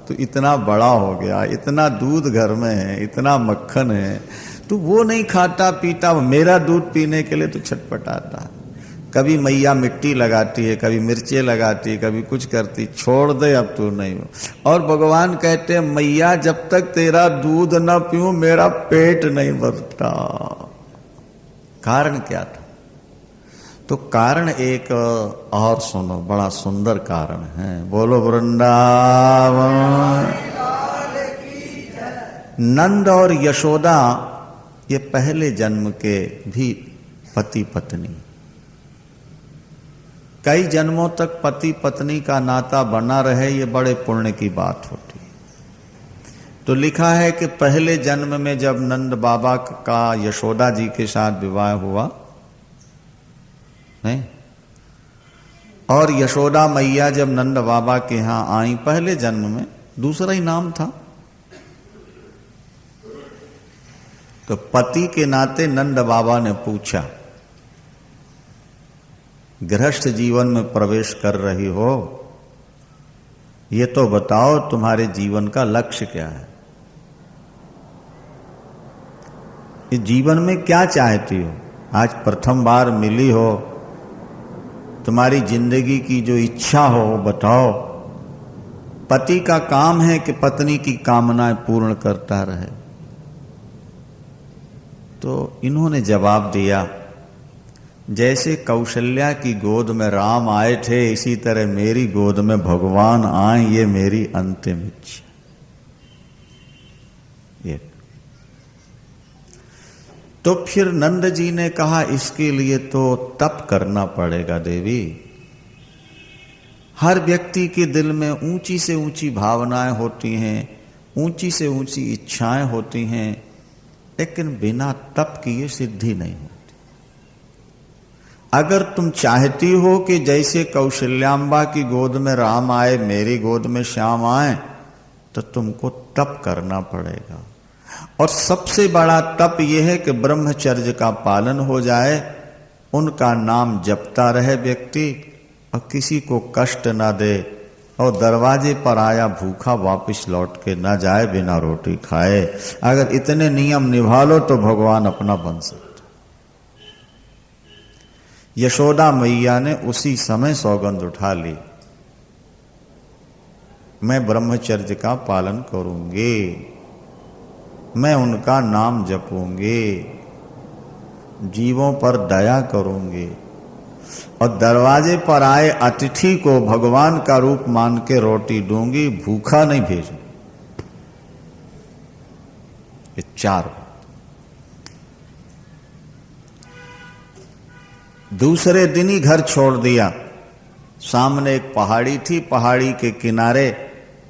तू इतना बड़ा हो गया, इतना दूध घर में है, इतना मक्खन है, तू वो नहीं खाता पीता, मेरा दूध पीने के लिए तू छटपटाता। कभी मैया मिट्टी लगाती है, कभी मिर्चें लगाती है, कभी कुछ करती, छोड़ दे अब तू नहीं हो। और भगवान कहते हैं मैया जब तक तेरा दूध न पीऊं मेरा पेट नहीं भरता। कारण क्या था? तो कारण एक और सुनो, बड़ा सुंदर कारण है। बोलो वृंदावन। नंद और यशोदा ये पहले जन्म के भी पति पत्नी, कई जन्मों तक पति पत्नी का नाता बना रहे, ये बड़े पुण्य की बात होती है। तो लिखा है कि पहले जन्म में जब नंद बाबा का यशोदा जी के साथ विवाह हुआ नहीं, और यशोदा मैया जब नंद बाबा के यहां आई पहले जन्म में, दूसरा ही नाम था, तो पति के नाते नंद बाबा ने पूछा, गृहस्थ जीवन में प्रवेश कर रही हो, ये तो बताओ तुम्हारे जीवन का लक्ष्य क्या है, इस जीवन में क्या चाहती हो? आज प्रथम बार मिली हो, तुम्हारी जिंदगी की जो इच्छा हो वो बताओ। पति का काम है कि पत्नी की कामनाएं पूर्ण करता रहे। तो इन्होंने जवाब दिया, जैसे कौशल्या की गोद में राम आए थे, इसी तरह मेरी गोद में भगवान आए, ये मेरी अंतिम इच्छा। ये तो फिर नंद जी ने कहा इसके लिए तो तप करना पड़ेगा देवी। हर व्यक्ति के दिल में ऊंची से ऊंची भावनाएं होती हैं, ऊंची से ऊंची इच्छाएं होती हैं, लेकिन बिना तप किए सिद्धि नहीं होती। अगर तुम चाहती हो कि जैसे कौशल्याम्बा की गोद में राम आए मेरी गोद में श्याम आए, तो तुमको तप करना पड़ेगा। और सबसे बड़ा तप यह है कि ब्रह्मचर्य का पालन हो जाए, उनका नाम जपता रहे व्यक्ति, और किसी को कष्ट ना दे, और दरवाजे पर आया भूखा वापस लौट के ना जाए बिना रोटी खाए। अगर इतने नियम निभा लो तो भगवान अपना बन सकता। यशोदा मैया ने उसी समय सौगंध उठा ली, मैं ब्रह्मचर्य का पालन करूंगी, मैं उनका नाम जपूंगी, जीवों पर दया करूंगी, और दरवाजे पर आए अतिथि को भगवान का रूप मान के रोटी दूंगी, भूखा नहीं भेजूंगी। ये चार। दूसरे दिन ही घर छोड़ दिया। सामने एक पहाड़ी थी, पहाड़ी के किनारे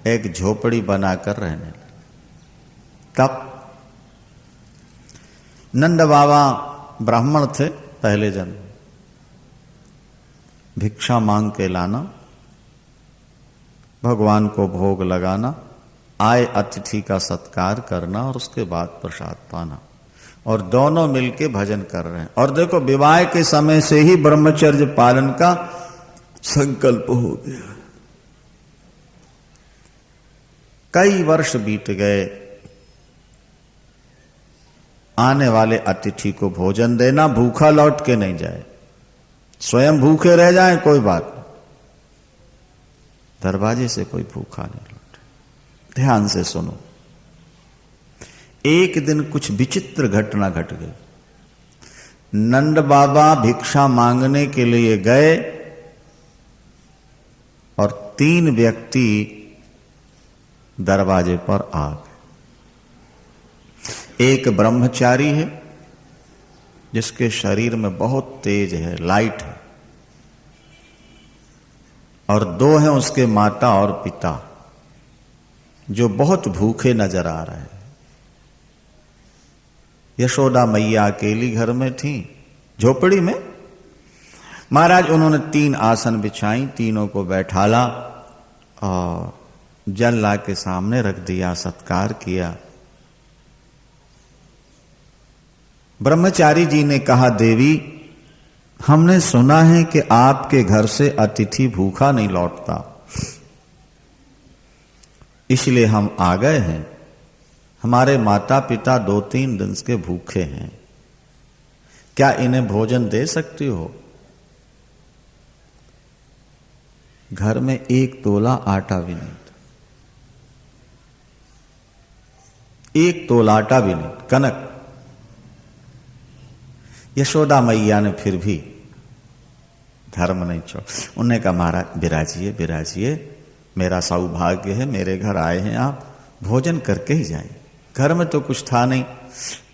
एक झोपड़ी बनाकर रहने लगे। तब नंद बाबा ब्राह्मण थे पहले जन्म, भिक्षा मांग के लाना, भगवान को भोग लगाना, आए अतिथि का सत्कार करना और उसके बाद प्रसाद पाना, और दोनों मिलके भजन कर रहे हैं। और देखो विवाह के समय से ही ब्रह्मचर्य पालन का संकल्प हो गया। कई वर्ष बीत गए। आने वाले अतिथि को भोजन देना, भूखा लौट के नहीं जाए, स्वयं भूखे रह जाए कोई बात नहीं, दरवाजे से कोई भूखा नहीं लौटे। ध्यान से सुनो। एक दिन कुछ विचित्र घटना घट गई। नंद बाबा भिक्षा मांगने के लिए गए और 3 व्यक्ति दरवाजे पर आ गए। एक ब्रह्मचारी है जिसके शरीर में बहुत तेज है, लाइट है, और 2 हैं उसके माता और पिता जो बहुत भूखे नजर आ रहे हैं। यशोदा मैया अकेली घर में थी झोपड़ी में। महाराज उन्होंने 3 आसन बिछाई, तीनों को बैठाला और जल ला के सामने रख दिया, सत्कार किया। ब्रह्मचारी जी ने कहा, देवी हमने सुना है कि आपके घर से अतिथि भूखा नहीं लौटता, इसलिए हम आ गए हैं। हमारे माता पिता 2-3 दिन के भूखे हैं, क्या इन्हें भोजन दे सकती हो? घर में 1 तोला आटा भी नहीं था, 1 तोला आटा भी नहीं, कनक। यशोदा मैया ने फिर भी धर्म नहीं छोड़, उन्होंने कहा महाराज विराजिए विराजिए, मेरा सौभाग्य है, मेरे घर आए हैं आप, भोजन करके ही जाइए। घर में तो कुछ था नहीं,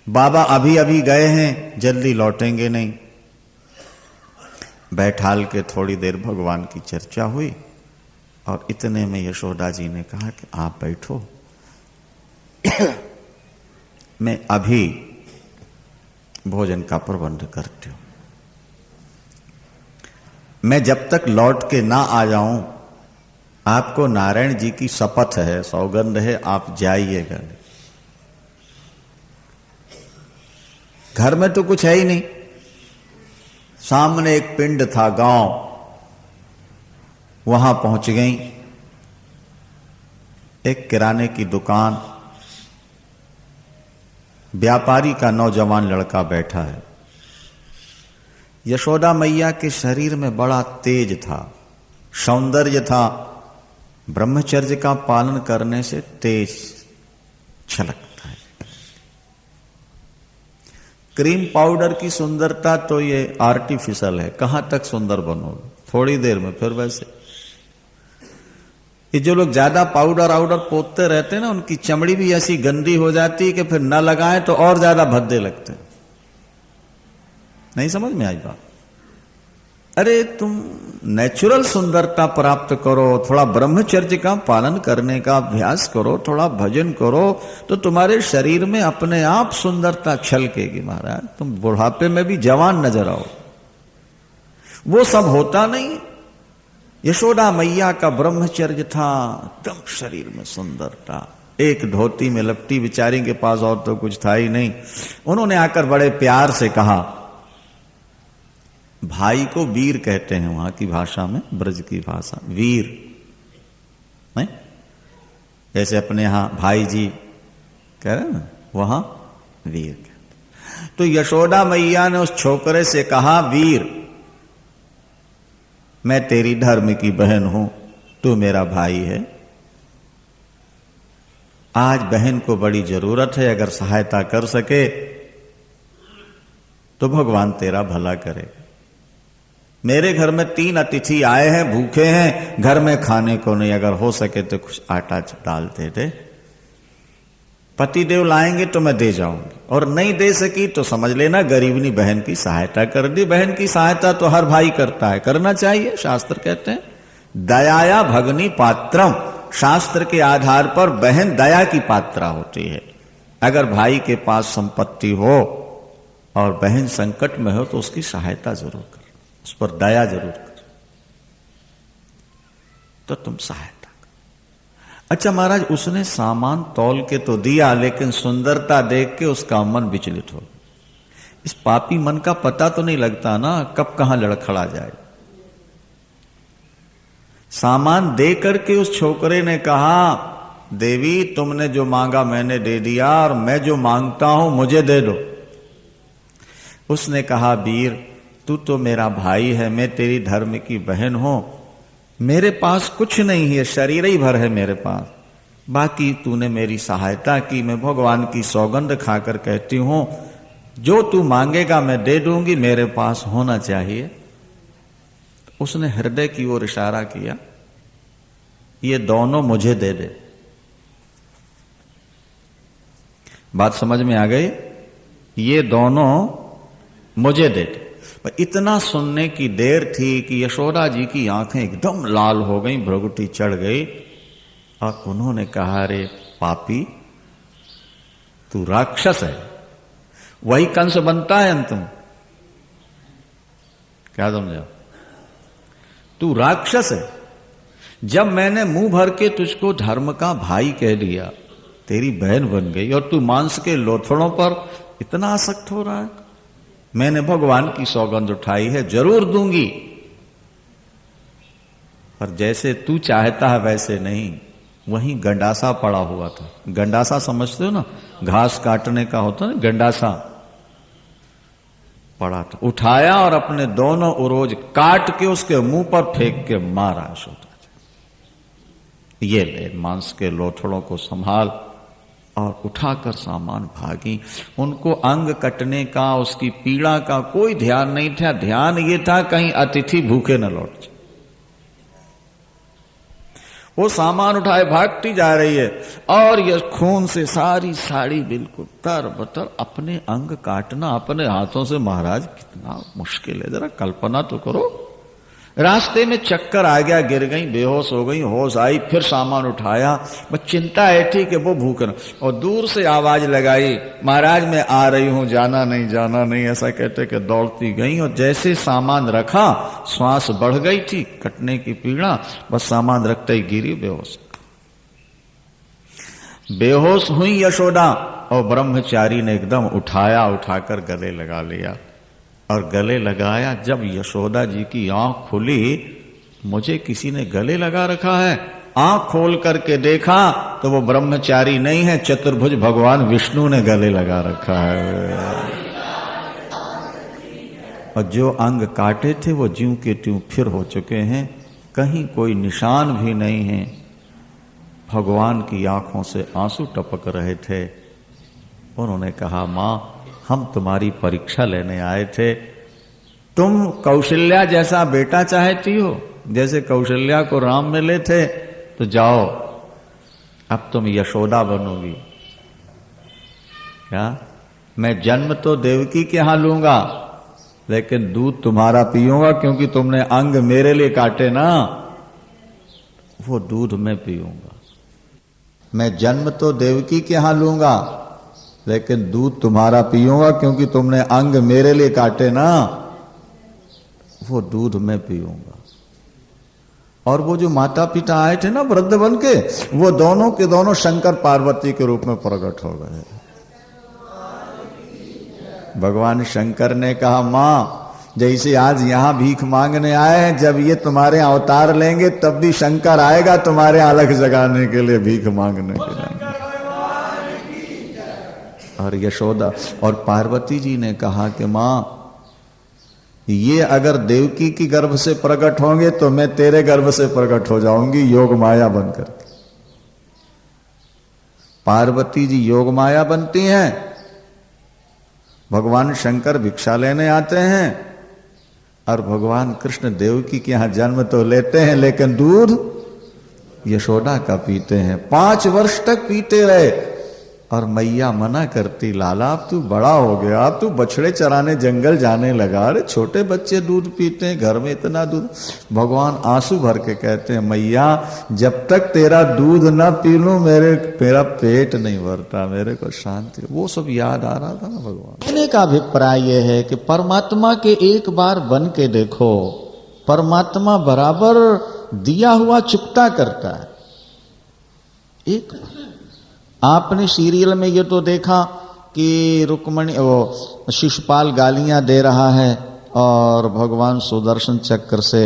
बाबा अभी अभी गए हैं, जल्दी लौटेंगे नहीं। बैठाल के थोड़ी देर भगवान की चर्चा हुई और इतने में यशोदा जी ने कहा कि आप बैठो, मैं अभी भोजन का प्रबंध करती हूं। मैं जब तक लौट के ना आ जाऊं, आपको नारायण जी की शपथ है, सौगंध है, आप जाइएगा नहीं। घर में तो कुछ है ही नहीं, सामने एक पिंड था, गांव, वहां पहुंच गई। एक किराने की दुकान, व्यापारी का नौजवान लड़का बैठा है। यशोदा मैया के शरीर में बड़ा तेज था, सौंदर्य था, ब्रह्मचर्य का पालन करने से तेज छलकता है। क्रीम पाउडर की सुंदरता तो ये आर्टिफिशियल है, कहां तक सुंदर बनोगे, थोड़ी देर में फिर वैसे। ये जो लोग ज्यादा पाउडर आउडर पोतते रहते हैं ना, उनकी चमड़ी भी ऐसी गंदी हो जाती है कि फिर न लगाएं तो और ज्यादा भद्दे लगते हैं। नहीं समझ में आई बात? अरे तुम नेचुरल सुंदरता प्राप्त करो, थोड़ा ब्रह्मचर्य का पालन करने का अभ्यास करो, थोड़ा भजन करो, तो तुम्हारे शरीर में अपने आप सुंदरता छलकेगी। महाराज तुम बुढ़ापे में भी जवान नजर आओ। वो सब होता नहीं। यशोदा मैया का ब्रह्मचर्य था, एकदम शरीर में सुंदरता, एक धोती में लपटी, बिचारी के पास और तो कुछ था ही नहीं। उन्होंने आकर बड़े प्यार से कहा, भाई को वीर कहते हैं वहां की भाषा में, ब्रज की भाषा, वीर नहीं, जैसे अपने यहां भाई जी कह रहे हैं ना, वहां वीर कहते। तो यशोदा मैया ने उस छोकरे से कहा, वीर मैं तेरी धर्म की बहन हूं, तू मेरा भाई है, आज बहन को बड़ी जरूरत है, अगर सहायता कर सके तो भगवान तेरा भला करेगा। मेरे घर में 3 अतिथि आए हैं, भूखे हैं, घर में खाने को नहीं, अगर हो सके तो कुछ आटा डाल दे दे। पतिदेव लाएंगे तो मैं दे जाऊंगी, और नहीं दे सकी तो समझ लेना गरीबनी बहन की सहायता कर दी। बहन की सहायता तो हर भाई करता है, करना चाहिए। शास्त्र कहते हैं दयाया भगनी पात्रम, शास्त्र के आधार पर बहन दया की पात्रा होती है। अगर भाई के पास संपत्ति हो और बहन संकट में हो तो उसकी सहायता जरूर कर, उस पर दया जरूर कर, तो तुम सहायता कर। अच्छा महाराज, उसने सामान तौल के तो दिया, लेकिन सुंदरता देख के उसका मन विचलित हो। इस पापी मन का पता तो नहीं लगता ना, कब कहां लड़खड़ा जाए। सामान दे करके उस छोकरे ने कहा, देवी तुमने जो मांगा मैंने दे दिया, और मैं जो मांगता हूं मुझे दे दो। उसने कहा, वीर तू तो मेरा भाई है, मैं तेरी धर्म की बहन हूं, मेरे पास कुछ नहीं है, शरीर ही भर है मेरे पास, बाकी तूने मेरी सहायता की, मैं भगवान की सौगंध खाकर कहती हूं जो तू मांगेगा मैं दे दूंगी, मेरे पास होना चाहिए। उसने हृदय की ओर इशारा किया, ये दोनों मुझे दे दे। बात समझ में आ गई? ये दोनों मुझे दे दे। पर इतना सुनने की देर थी कि यशोदा जी की आंखें एकदम लाल हो गईं, भ्रुकुटी चढ़ गई, और उन्होंने कहा, रे पापी तू राक्षस है, वही कंस बनता है अंत में। क्या समझा? तू राक्षस है। जब मैंने मुंह भर के तुझको धर्म का भाई कह दिया, तेरी बहन बन गई, और तू मांस के लोथड़ों पर इतना आसक्त हो रहा है। मैंने भगवान की सौगंध उठाई है, जरूर दूंगी, पर जैसे तू चाहता है वैसे नहीं, वहीं गंडासा पड़ा हुआ था। गंडासा समझते हो ना, घास काटने का होता है, गंडासा पड़ा था। उठाया और अपने दोनों उरोज काट के उसके मुंह पर फेंक के मारा यशोदा जी। ये ले मांस के लोथड़ों को संभाल, और उठाकर सामान भागी। उनको अंग कटने का, उसकी पीड़ा का कोई ध्यान नहीं था। ध्यान ये था कहीं अतिथि भूखे न लौट जाए। वो सामान उठाए भागती जा रही है, और ये खून से सारी साड़ी बिल्कुल तर-बतर। अपने अंग काटना अपने हाथों से महाराज कितना मुश्किल है, जरा कल्पना तो करो। रास्ते में चक्कर आ गया, गिर गई, बेहोश हो गई, होश आई, फिर सामान उठाया। बस चिंता ऐठी कि वो भूख न, और दूर से आवाज लगाई, महाराज मैं आ रही हूं, जाना नहीं जाना नहीं, ऐसा कहते कि दौड़ती गई। और जैसे सामान रखा, श्वास बढ़ गई थी, कटने की पीड़ा, बस सामान रखते ही गिरी बेहोश। बेहोश हुई यशोदा, और ब्रह्मचारी ने एकदम उठाया, उठाकर गले लगा लिया। और गले लगाया, जब यशोदा जी की आंख खुली, मुझे किसी ने गले लगा रखा है। आंख खोल करके देखा तो वो ब्रह्मचारी नहीं है, चतुर्भुज भगवान विष्णु ने गले लगा रखा है। और जो अंग काटे थे वो ज्यों के त्यों फिर हो चुके हैं, कहीं कोई निशान भी नहीं है। भगवान की आंखों से आंसू टपक रहे थे। उन्होंने कहा, मां हम तुम्हारी परीक्षा लेने आए थे। तुम कौशल्या जैसा बेटा चाहती हो, जैसे कौशल्या को राम मिले थे, तो जाओ अब तुम यशोदा बनोगी। क्या? मैं जन्म तो देवकी के यहां लूंगा, लेकिन दूध तुम्हारा पीऊंगा, क्योंकि तुमने अंग मेरे लिए काटे ना, वो दूध मैं पीऊंगा। मैं जन्म तो देवकी के यहां लूंगा, लेकिन दूध तुम्हारा पीऊंगा, क्योंकि तुमने अंग मेरे लिए काटे ना, वो दूध मैं पीऊंगा। और वो जो माता पिता आए थे ना वृद्ध बन के, वो दोनों के दोनों शंकर पार्वती के रूप में प्रकट हो गए। भगवान शंकर ने कहा, मां जैसे आज यहां भीख मांगने आए हैं, जब ये तुम्हारे अवतार लेंगे तब भी शंकर आएगा तुम्हारे अलग जगाने के लिए, भीख मांगने के लिए। और यशोदा और पार्वती जी ने कहा कि मां ये अगर देवकी की गर्भ से प्रकट होंगे तो मैं तेरे गर्भ से प्रकट हो जाऊंगी, योग माया बनकर। पार्वती जी योग माया बनती हैं, भगवान शंकर भिक्षा लेने आते हैं, और भगवान कृष्ण देवकी के यहां जन्म तो लेते हैं, लेकिन दूध यशोदा का पीते हैं। 5 वर्ष तक पीते रहे। और मैया मना करती, लाला अब तू बड़ा हो गया, अब तू बछड़े चराने जंगल जाने लगा, अरे छोटे बच्चे दूध पीते हैं, घर में इतना दूध। भगवान आंसू भर के कहते हैं, मैया जब तक तेरा दूध ना पी लूं मेरा पेट नहीं भरता, मेरे को शांति। वो सब याद आ रहा था ना भगवान। कहने का अभिप्राय यह है कि परमात्मा के एक बार बन के देखो, परमात्मा बराबर दिया हुआ चुकता करता है। एक आपने सीरियल में ये तो देखा कि रुक्मणी वो शिशुपाल गालियां दे रहा है, और भगवान सुदर्शन चक्र से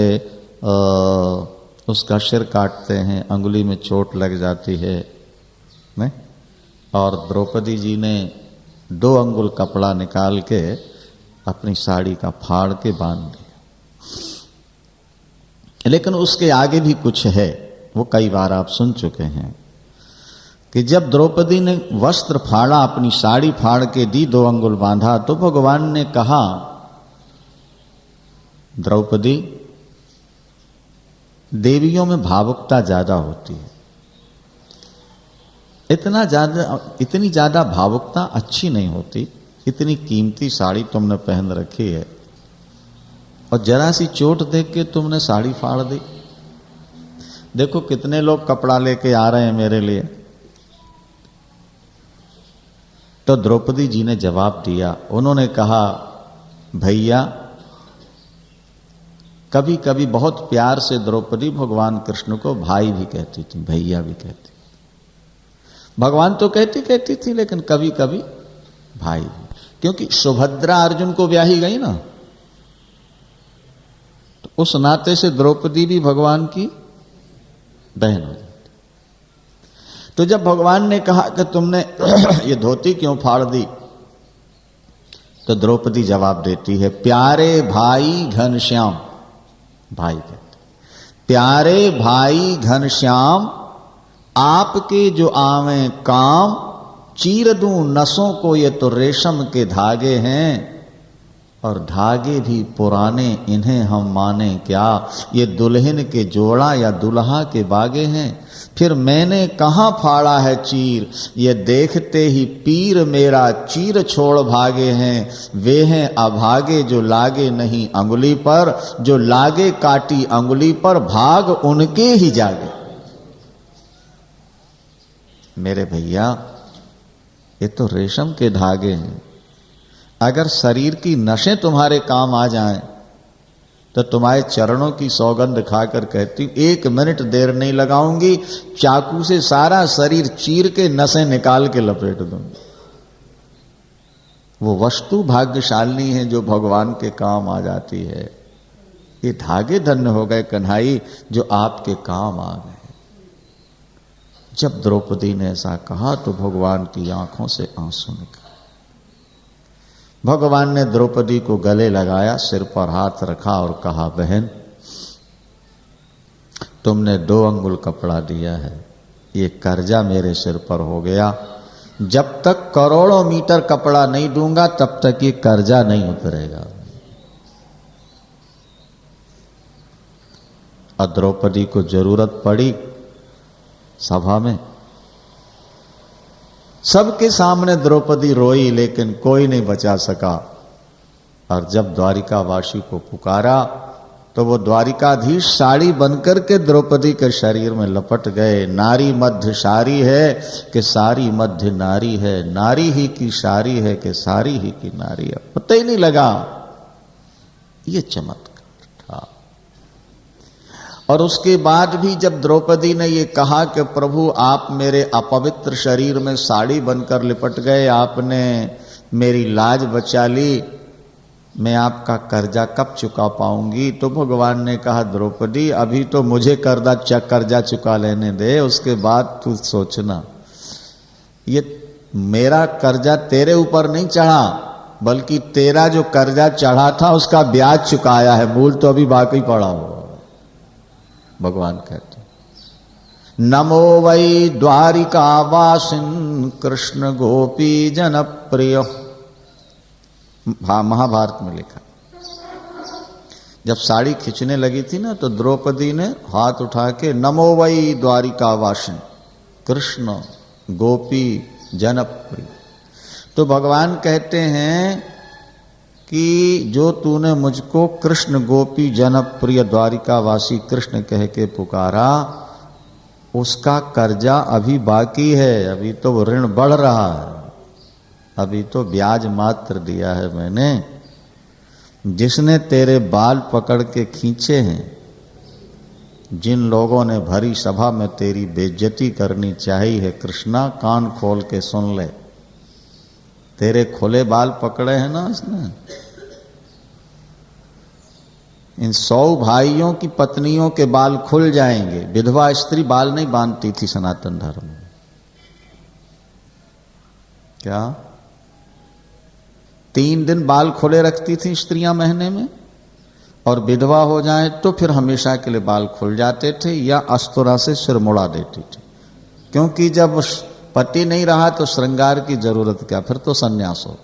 उसका सिर काटते हैं, अंगुली में चोट लग जाती है नहीं? और द्रौपदी जी ने 2 अंगुल कपड़ा निकाल के अपनी साड़ी का फाड़ के बांध दिया। लेकिन उसके आगे भी कुछ है, वो कई बार आप सुन चुके हैं कि जब द्रौपदी ने वस्त्र फाड़ा, अपनी साड़ी फाड़ के दी, 2 अंगुल बांधा, तो भगवान ने कहा, द्रौपदी देवियों में भावुकता ज्यादा होती है, इतनी ज्यादा भावुकता अच्छी नहीं होती। इतनी कीमती साड़ी तुमने पहन रखी है, और जरा सी चोट देख के तुमने साड़ी फाड़ दी। देखो कितने लोग कपड़ा लेके आ रहे हैं मेरे लिए। तो द्रौपदी जी ने जवाब दिया, उन्होंने कहा, भैया, कभी कभी बहुत प्यार से द्रौपदी भगवान कृष्ण को भाई भी कहती थी, भैया भी कहती। भगवान तो कहती थी, लेकिन कभी कभी भाई भी, क्योंकि सुभद्रा अर्जुन को ब्याही गई ना, तो उस नाते से द्रौपदी भी भगवान की बहन हो जाती। तो जब भगवान ने कहा कि तुमने ये धोती क्यों फाड़ दी, तो द्रौपदी जवाब देती है, प्यारे भाई घनश्याम, भाई कहते प्यारे भाई घनश्याम, आपके जो आवे काम, चीर दूं नसों को, ये तो रेशम के धागे हैं, और धागे भी पुराने, इन्हें हम माने क्या, ये दुल्हन के जोड़ा या दुल्हा के बागे हैं। फिर मैंने कहाँ फाड़ा है चीर, ये देखते ही पीर मेरा चीर छोड़ भागे हैं। वे हैं अभागे जो लागे नहीं अंगुली पर, जो लागे काटी अंगुली पर, भाग उनके ही जागे। मेरे भैया, ये तो रेशम के धागे हैं। अगर शरीर की नसें तुम्हारे काम आ जाएं, तो तुम्हारे चरणों की सौगंध खाकर कहती हूं, 1 मिनट देर नहीं लगाऊंगी, चाकू से सारा शरीर चीर के नसें निकाल के लपेट दूंगी। वो वस्तु भाग्यशाली है जो भगवान के काम आ जाती है। ये धागे धन्य हो गए कन्हई जो आपके काम आ गए। जब द्रौपदी ने ऐसा कहा तो भगवान की आंखों से आंसू निकले। भगवान ने द्रौपदी को गले लगाया, सिर पर हाथ रखा और कहा, बहन तुमने 2 अंगुल कपड़ा दिया है, ये कर्जा मेरे सिर पर हो गया। जब तक करोड़ों मीटर कपड़ा नहीं दूंगा तब तक ये कर्जा नहीं उतरेगा। और द्रौपदी को जरूरत पड़ी सभा में, सबके सामने द्रौपदी रोई, लेकिन कोई नहीं बचा सका। और जब द्वारिकावासी को पुकारा तो वो द्वारिकाधीश साड़ी बनकर के द्रौपदी के शरीर में लपट गए। नारी मध्य सारी है कि सारी मध्य नारी है, नारी ही की सारी है कि सारी ही की नारी है, पता ही नहीं लगा। ये चमत्कार था। और उसके बाद भी जब द्रौपदी ने ये कहा कि प्रभु आप मेरे अपवित्र शरीर में साड़ी बनकर लिपट गए, आपने मेरी लाज बचा ली, मैं आपका कर्जा कब चुका पाऊंगी, तो भगवान ने कहा, द्रौपदी अभी तो मुझे कर्जा चुका लेने दे, उसके बाद तू सोचना। ये मेरा कर्जा तेरे ऊपर नहीं चढ़ा, बल्कि तेरा जो कर्जा चढ़ा था उसका ब्याज चुकाया है, मूल तो अभी बाकी पड़ा हुआ। भगवान कहते, नमो वै द्वारिका वासिन कृष्ण गोपी जनप्रिय। महाभारत में लिखा। जब साड़ी खींचने लगी थी ना, तो द्रौपदी ने हाथ उठा के, नमो वै द्वारिका वासिन कृष्ण गोपी जनप्रिय। तो भगवान कहते हैं कि जो तूने मुझको कृष्ण गोपी जनप्रिय द्वारिकावासी कृष्ण कह के पुकारा, उसका कर्जा अभी बाकी है, अभी तो वो ऋण बढ़ रहा है, अभी तो ब्याज मात्र दिया है मैंने। जिसने तेरे बाल पकड़ के खींचे हैं, जिन लोगों ने भरी सभा में तेरी बेइज्जती करनी चाहिए है, कृष्णा कान खोल के सुन ले। तेरे खुले बाल पकड़े हैं ना उसने। इन 100 भाइयों की पत्नियों के बाल खुल जाएंगे। विधवा स्त्री बाल नहीं बांधती थी सनातन धर्म में। क्या 3 दिन बाल खुले रखती थी स्त्रियां महीने में, और विधवा हो जाए तो फिर हमेशा के लिए बाल खुल जाते थे, या अस्तुरा से सिर मुड़ा देती थी। क्योंकि जब पति नहीं रहा तो श्रृंगार की जरूरत क्या, फिर तो संन्यास हो।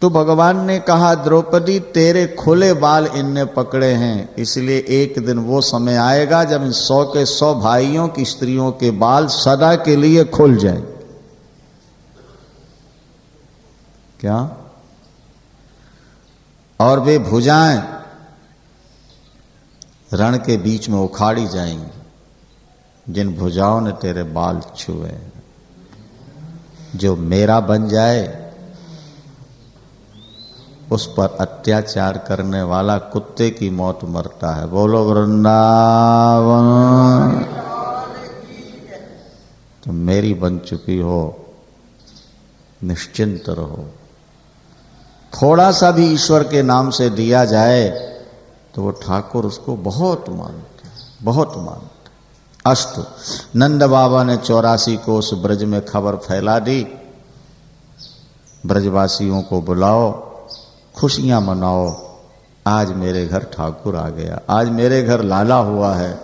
तो भगवान ने कहा, द्रौपदी तेरे खुले बाल इनने पकड़े हैं, इसलिए एक दिन वो समय आएगा जब इन 100 के 100 भाइयों की स्त्रियों के बाल सदा के लिए खुल जाए। क्या? और वे भुजाएं रण के बीच में उखाड़ी जाएंगी, जिन भुजाओं ने तेरे बाल छुए। जो मेरा बन जाए उस पर अत्याचार करने वाला कुत्ते की मौत मरता है। बोलो वृंदावन। तो मेरी बन चुकी हो, निश्चिंत रहो। थोड़ा सा भी ईश्वर के नाम से दिया जाए तो वो ठाकुर उसको बहुत मानते, बहुत मानते। अस्तु। नंद बाबा ने 84 कोस ब्रज में खबर फैला दी, ब्रजवासियों को बुलाओ, खुशियां मनाओ, आज मेरे घर ठाकुर आ गया, आज मेरे घर लाला हुआ है।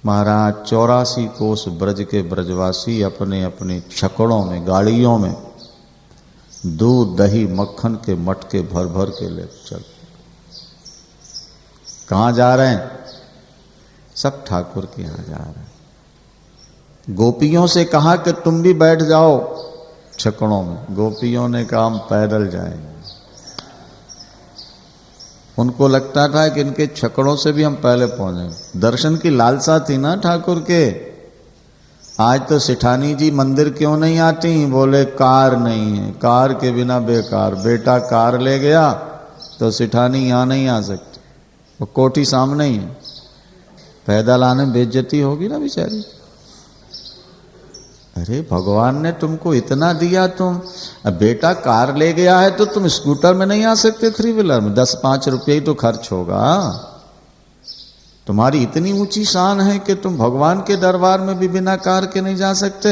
महाराज 84 कोस ब्रज के ब्रजवासी अपने अपने छकड़ों में, गाड़ियों में दूध दही मक्खन के मटके भर भर के ले चल। कहाँ जा रहे हैं? सब ठाकुर के यहां जा रहे हैं। गोपियों से कहा कि तुम भी बैठ जाओ छकड़ों में। गोपियों ने कहा हम पैदल जाएंगे। उनको लगता था कि इनके छकड़ों से भी हम पहले पहुंचे। दर्शन की लालसा थी ना ठाकुर के। आज तो सेठानी जी मंदिर क्यों नहीं आती? बोले कार नहीं है, कार के बिना बेकार। बेटा कार ले गया तो सेठानी यहां नहीं आ सकती, वो कोठी सामने ही है। पैदल आने में बेइज्जती होगी ना बेचारी। अरे भगवान ने तुमको इतना दिया, तुम अब बेटा कार ले गया है तो तुम स्कूटर में नहीं आ सकते, 3 व्हीलर में 10-5 रुपये ही तो खर्च होगा। तुम्हारी इतनी ऊंची शान है कि तुम भगवान के दरबार में भी बिना कार के नहीं जा सकते।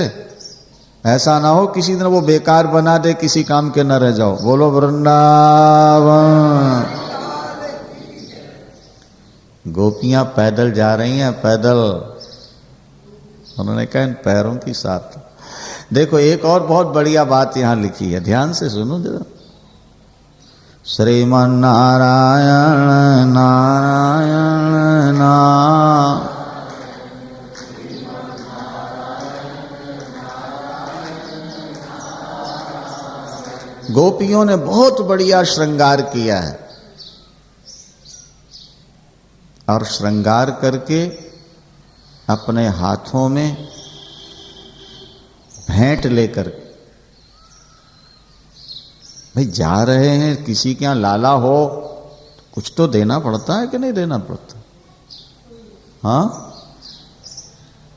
ऐसा ना हो किसी दिन वो बेकार बना दे, किसी काम के न रह जाओ। बोलो वृंदावन। गोपियां पैदल जा रही हैं, पैदल। उन्होंने कहा इन पैरों की साथ। देखो एक और बहुत बढ़िया बात यहां लिखी है, ध्यान से सुनो जरा। श्रीमन नारायण नारायण नाम। गोपियों ने बहुत बढ़िया श्रृंगार किया है और श्रृंगार करके अपने हाथों में भेंट लेकर, भाई जा रहे हैं किसी के यहां लाला हो, कुछ तो देना पड़ता है कि नहीं देना पड़ता? हाँ,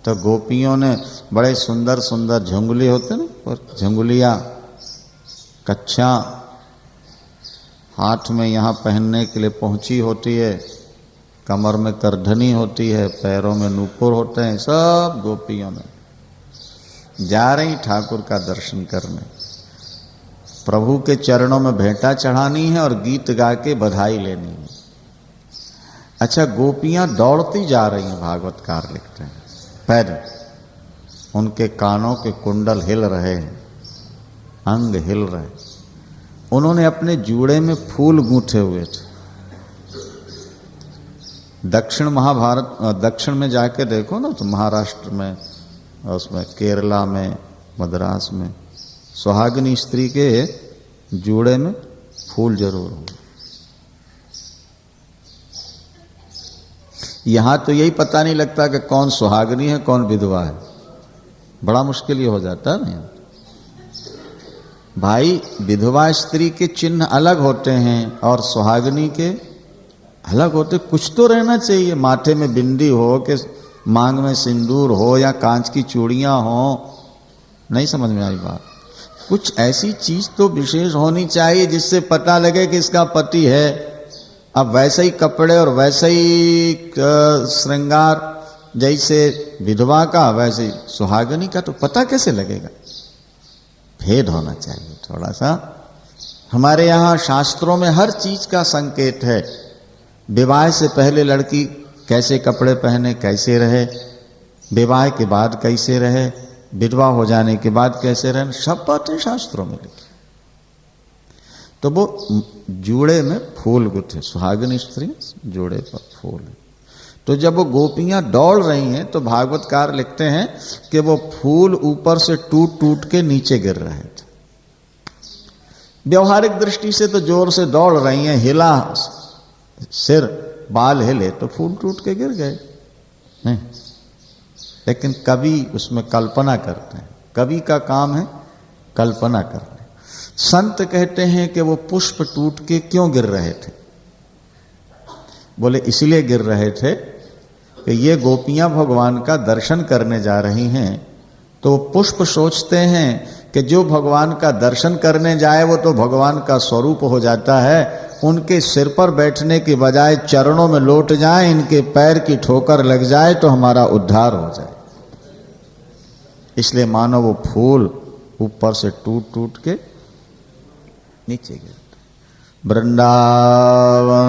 तो गोपियों ने बड़े सुंदर सुंदर झुंगली होते ना, और झुंगलियां कच्छा हाथ में यहां पहनने के लिए पहुंची होती है, कमर में करधनी होती है, पैरों में नूपुर होते हैं। सब गोपियों ने जा रही ठाकुर का दर्शन करने, प्रभु के चरणों में भेंटा चढ़ानी है और गीत गा के बधाई लेनी है। अच्छा, गोपियां दौड़ती जा रही हैं, भागवतकार लिखते हैं, पैदल। उनके कानों के कुंडल हिल रहे हैं, अंग हिल रहे। उन्होंने अपने जूड़े में फूल गूंथे हुए थे। दक्षिण महाभारत, दक्षिण में जाके देखो ना, तो महाराष्ट्र में, उसमें केरला में, मद्रास में सुहागिनी स्त्री के जूड़े में फूल जरूर हो। यहां तो यही पता नहीं लगता कि कौन सुहागिनी है कौन विधवा है, बड़ा मुश्किल ये हो जाता है ना भाई। विधवा स्त्री के चिन्ह अलग होते हैं और सुहागिनी के अलग होते। कुछ तो रहना चाहिए, माथे में बिंदी हो कि मांग में सिंदूर हो या कांच की चूड़ियां हो। नहीं समझ में आई बात? कुछ ऐसी चीज तो विशेष होनी चाहिए जिससे पता लगे कि इसका पति है। अब वैसे ही कपड़े और वैसे ही श्रृंगार जैसे विधवा का, वैसे ही सुहागिनी का, तो पता कैसे लगेगा? भेद होना चाहिए थोड़ा सा। हमारे यहाँ शास्त्रों में हर चीज का संकेत है। विवाह से पहले लड़की कैसे कपड़े पहने, कैसे रहे, विवाह के बाद कैसे रहे, विधवा हो जाने के बाद कैसे रहे, सब बातें शास्त्रों में लिखी। तो वो जूड़े में फूल गुथे, सुहागिनी स्त्री जूड़े पर फूल। तो जब वो गोपियां दौड़ रही हैं तो भागवतकार लिखते हैं कि वो फूल ऊपर से टूट टूट के नीचे गिर रहे थे। व्यवहारिक दृष्टि से तो जोर से दौड़ रही हैं, हिला सिर, बाल हिले तो फूल टूट के गिर गए नहीं। लेकिन कवि उसमें कल्पना करते हैं, कवि का काम है कल्पना करना। संत कहते हैं कि वो पुष्प टूट के क्यों गिर रहे थे? बोले इसलिए गिर रहे थे कि ये गोपियां भगवान का दर्शन करने जा रही हैं, तो पुष्प सोचते हैं कि जो भगवान का दर्शन करने जाए वो तो भगवान का स्वरूप हो जाता है, उनके सिर पर बैठने के बजाय चरणों में लौट जाएं, इनके पैर की ठोकर लग जाए तो हमारा उद्धार हो जाए। इसलिए मानो वो फूल ऊपर से टूट टूट के नीचे गिरता। वृंदावन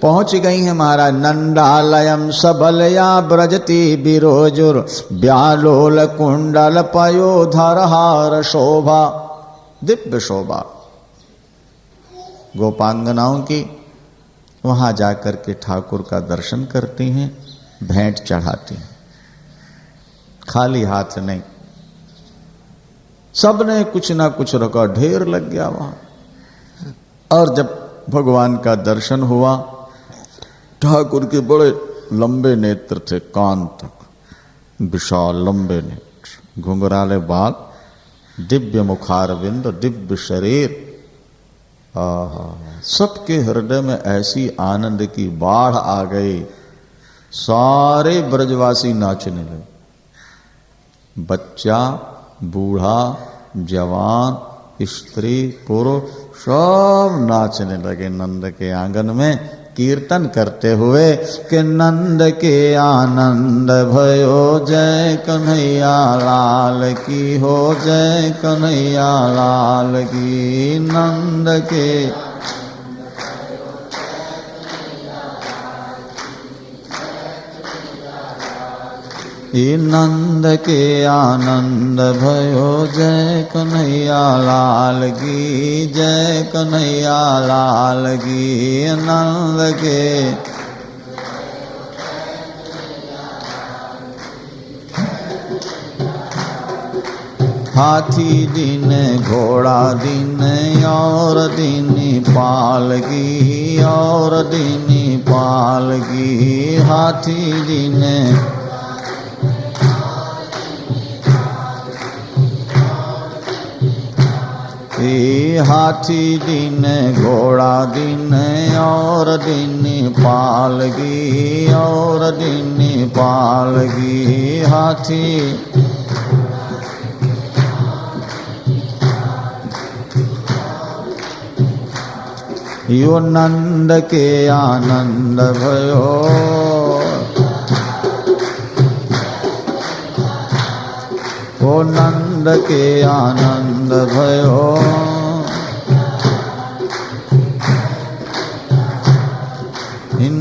पहुंच गई है महाराज। नंदालयम सबलया ब्रजती बिरोजुर ब्यालोल कुंडल पयोधर हार शोभा, दिव्य शोभा गोपांगनाओं की। वहां जाकर के ठाकुर का दर्शन करती हैं, भेंट चढ़ाती हैं, खाली हाथ नहीं। सबने कुछ ना कुछ रखा, ढेर लग गया वहां। और जब भगवान का दर्शन हुआ, ठाकुर के बड़े लंबे नेत्र थे, कान तक विशाल लंबे नेत्र, घुंघराले बाल, दिव्य मुखारविंद, दिव्य शरीर। सबके हृदय में ऐसी आनंद की बाढ़ आ गई, सारे ब्रजवासी नाचने लगे। बच्चा, बूढ़ा, जवान, स्त्री, पुरुष सब नाचने लगे नंद के आंगन में, कीर्तन करते हुए कि नंद के आनंद भयो जय कन्हैया लाल की हो, जय कन्हैया लाल की। नंद के नंद के आनंद भयो जय कन्हैया लाल की, जय कन्हैया लाल की। नंद के हाथी दिन घोड़ा दिन और दीनी पाल की, और दीनी पाल की। हाथी दिन हाथी दिन घोड़ा दिन और दिन पालगी, और दिन पालगी। हाथी यो नंद के आनंद भयो, ओ नंद के आनंद भयो।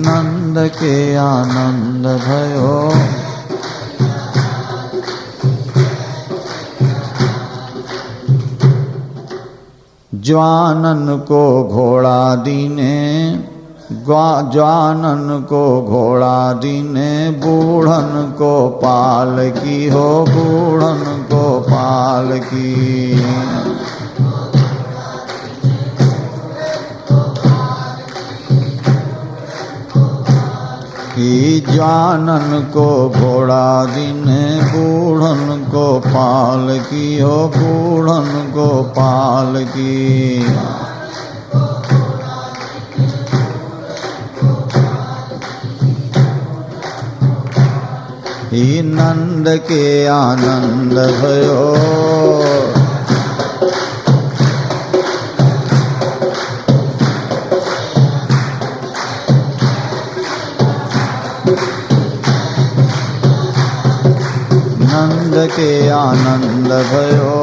नंद के आनंद भयो। ज्वानन को घोड़ा दीने, ज्वानन को घोड़ा दीने, बूढ़न को पाल की हो, बूढ़न को पाल की। ज्वानन को घोड़ा दीने, बूढ़न को पाल की हो, बूढ़न को पाल की। नंद के आनंद भयो। नंद के आनंद भयो।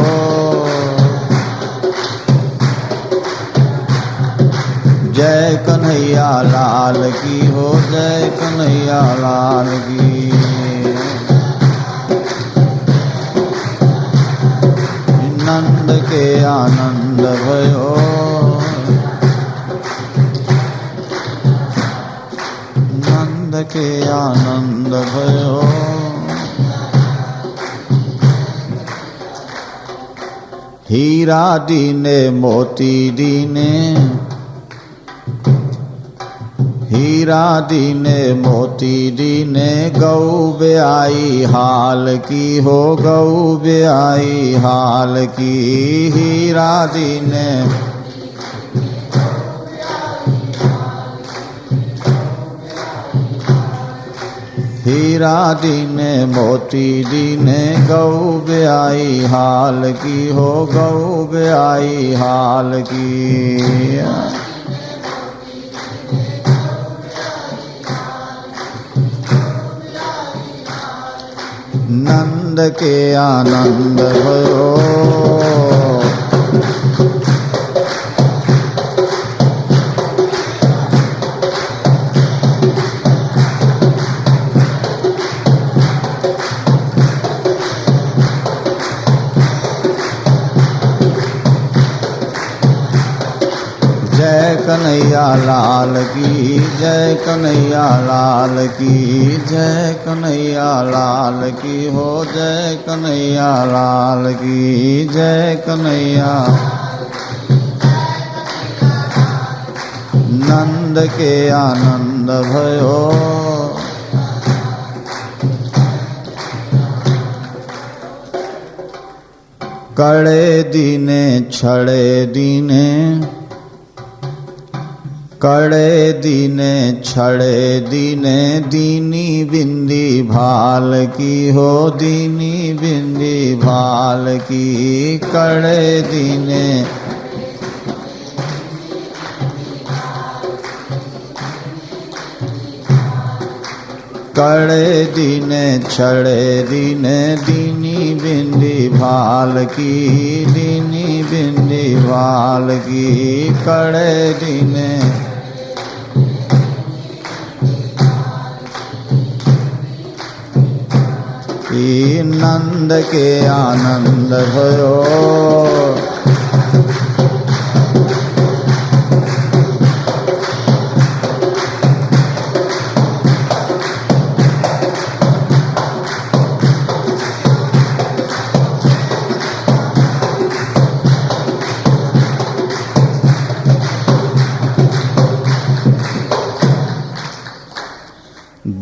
जय कन्हैया लाल की हो, जय कन्हैया लाल की। नंद के आनंद भयो। नंद के आनंद भयो। हीरा दीने मोती दीने, हीरा दीने मोती दीने, गौ ब्याई हाल की हो, गौ ब्याई हाल की। हीरा दीने हीरा दीने मोती दीने, गौ ब्याई हाल की हो, गौ ब्याई हाल की। नंद के आनंद भयो, जय कन्हैया लाल की, जय कन्हैया लाल की, जय कन्हैया लाल की हो, जय कन्हैया लाल की, जय कन्हैया। नंद के आनंद भयो, कड़े दीने छड़े दीने, कड़े दीने छड़े दीने, दीनी बिंदी भाल की हो, दीनी बिंदी भाल की। कड़े दीने कड़े दीने छड़े दीने, दीनी बिंदी भाल की, दीनी बिंदी भाल की। कड़े दीने नंद के आनंद भयो,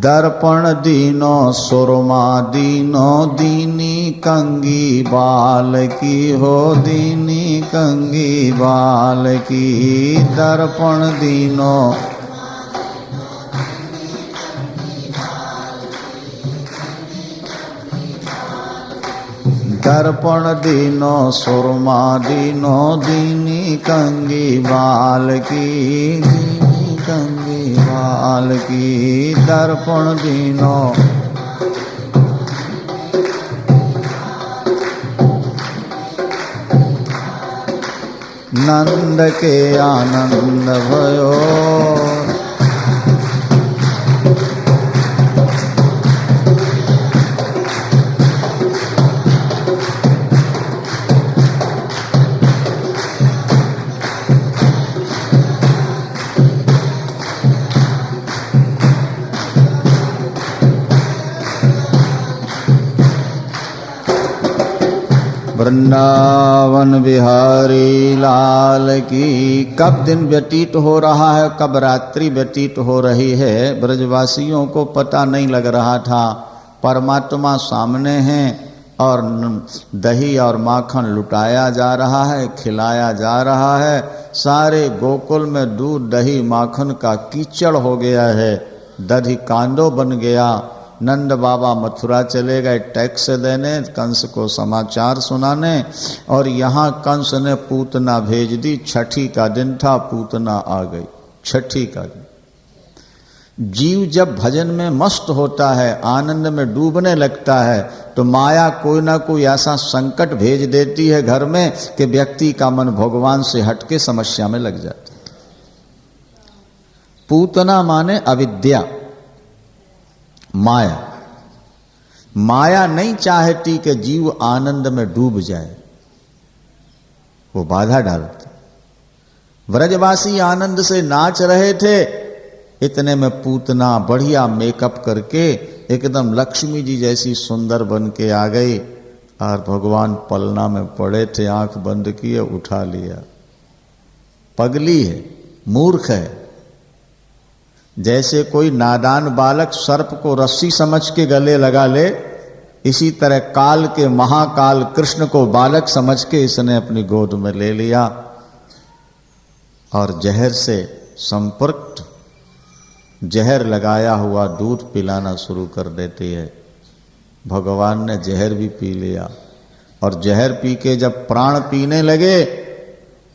दर्पण दीनो सुरमा दीनो, दीनी कंगी बाल की हो, दीनी कंगी बाल की। दर्पण दीनो दर्पण दीनो सुरमा दीनो, दीनी कंगी बाल की, दीनी कंगी बाल की। दर्पण दीनो नंद के आनंद भयो, वृंदावन बिहारी लाल की। कब दिन व्यतीत हो रहा है, कब रात्रि व्यतीत हो रही है, ब्रजवासियों को पता नहीं लग रहा था। परमात्मा सामने हैं और दही और माखन लुटाया जा रहा है, खिलाया जा रहा है। सारे गोकुल में दूध दही माखन का कीचड़ हो गया है, दधी कांदो बन गया। नंद बाबा मथुरा चले गए टैक्स देने, कंस को समाचार सुनाने, और यहाँ कंस ने पूतना भेज दी। छठी का दिन था, पूतना आ गई। छठी का दिन। जीव जब भजन में मस्त होता है, आनंद में डूबने लगता है, तो माया कोई ना कोई ऐसा संकट भेज देती है घर में कि व्यक्ति का मन भगवान से हटके समस्या में लग जाता है। पूतना माने अविद्या, माया। माया नहीं चाहती कि जीव आनंद में डूब जाए, वो बाधा डालती। व्रजवासी आनंद से नाच रहे थे, इतने में पूतना बढ़िया मेकअप करके एकदम लक्ष्मी जी जैसी सुंदर बन के आ गई, और भगवान पलना में पड़े थे, आंख बंद किए, उठा लिया। पगली है, मूर्ख है। जैसे कोई नादान बालक सर्प को रस्सी समझ के गले लगा ले, इसी तरह काल के महाकाल कृष्ण को बालक समझ के इसने अपनी गोद में ले लिया और जहर से संपर्क जहर लगाया हुआ दूध पिलाना शुरू कर देती है। भगवान ने जहर भी पी लिया और जहर पी के जब प्राण पीने लगे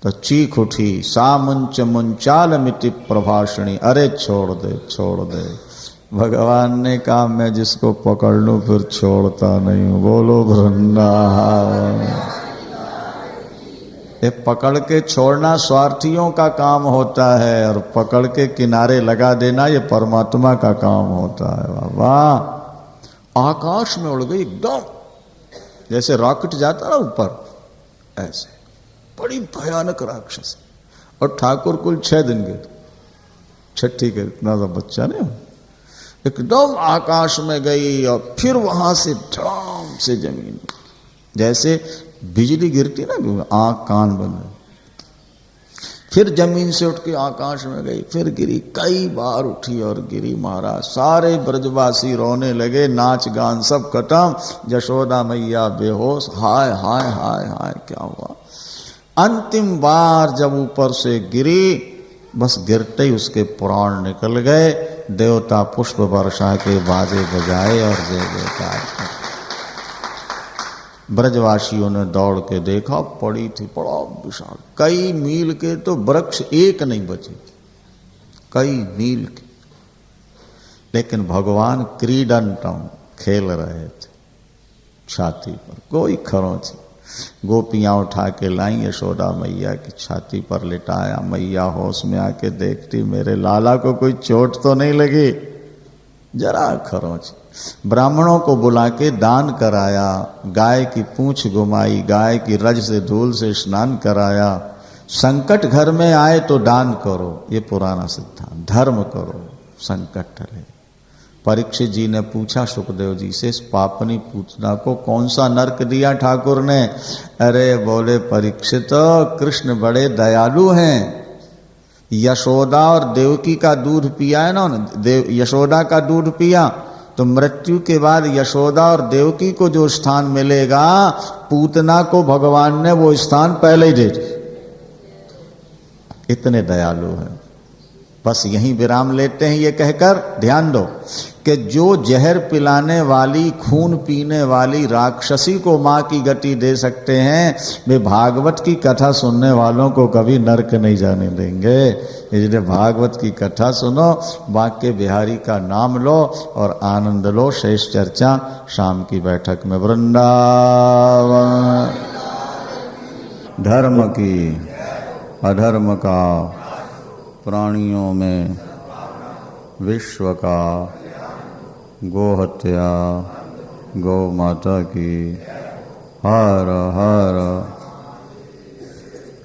तो चीख उठी, सा मुंच मुंचाल मिति प्रभाषणी, अरे छोड़ दे छोड़ दे। भगवान ने कहा मैं जिसको पकड़ लूं फिर छोड़ता नहीं हूं। बोलो वृंदावन। ये पकड़ के छोड़ना स्वार्थियों का काम होता है और पकड़ के किनारे लगा देना ये परमात्मा का काम होता है। बाबा आकाश में उड़ गई एकदम, जैसे रॉकेट जाता ना ऊपर, ऐसे बड़ी भयानक राक्षस। और ठाकुर कुल 6 दिन के, छठी के इतना सा बच्चा नहीं, एकदम आकाश में गई और फिर वहां से धड़ाम से जमीन, जैसे बिजली गिरती ना, आंख कान बंद, फिर जमीन से उठ के आकाश में गई, फिर गिरी, कई बार उठी और गिरी। महाराज सारे ब्रजवासी रोने लगे, नाच गान सब खत्म, यशोदा मैया बेहोश। हाय हाय हाय हाय क्या हुआ। अंतिम बार जब ऊपर से गिरी, बस गिरते ही उसके प्राण निकल गए। देवता पुष्प वर्षा के बाजे बजाए और जय जयकार। ब्रजवासियों ने दौड़ के देखा, पड़ी थी, बड़ा विशाल, कई मील के तो वृक्ष एक नहीं बचे, कई मील के। लेकिन भगवान क्रीडंतम खेल रहे थे छाती पर, कोई खरोंच। गोपियां उठा के लाई, यशोदा मैया की छाती पर लिटाया। मैया होश में आके देखती, मेरे लाला को कोई चोट तो नहीं लगी, जरा खरोंच। ब्राह्मणों को बुला के दान कराया, गाय की पूंछ घुमाई, गाय की रज से धूल से स्नान कराया। संकट घर में आए तो दान करो, ये पुराना सिद्धांत, धर्म करो, संकट टले। परीक्षित जी ने पूछा सुखदेव जी से, इस पापनी पूतना को कौन सा नरक दिया ठाकुर ने? अरे बोले परीक्षित, कृष्ण बड़े दयालु हैं। यशोदा और देवकी का दूध पिया है ना, यशोदा का दूध पिया तो मृत्यु के बाद यशोदा और देवकी को जो स्थान मिलेगा, पूतना को भगवान ने वो स्थान पहले ही दे दिया। इतने दयालु हैं। बस यहीं विराम लेते हैं ये कहकर, ध्यान दो कि जो जहर पिलाने वाली, खून पीने वाली राक्षसी को मां की गति दे सकते हैं, वे भागवत की कथा सुनने वालों को कभी नरक नहीं जाने देंगे। इसलिए भागवत की कथा सुनो, वाक्य बिहारी का नाम लो और आनंद लो। शेष चर्चा शाम की बैठक में। वृंदावन धर्म की अधर्म का, प्राणियों में विश्व का, गोहत्या, गौ माता की। हर हर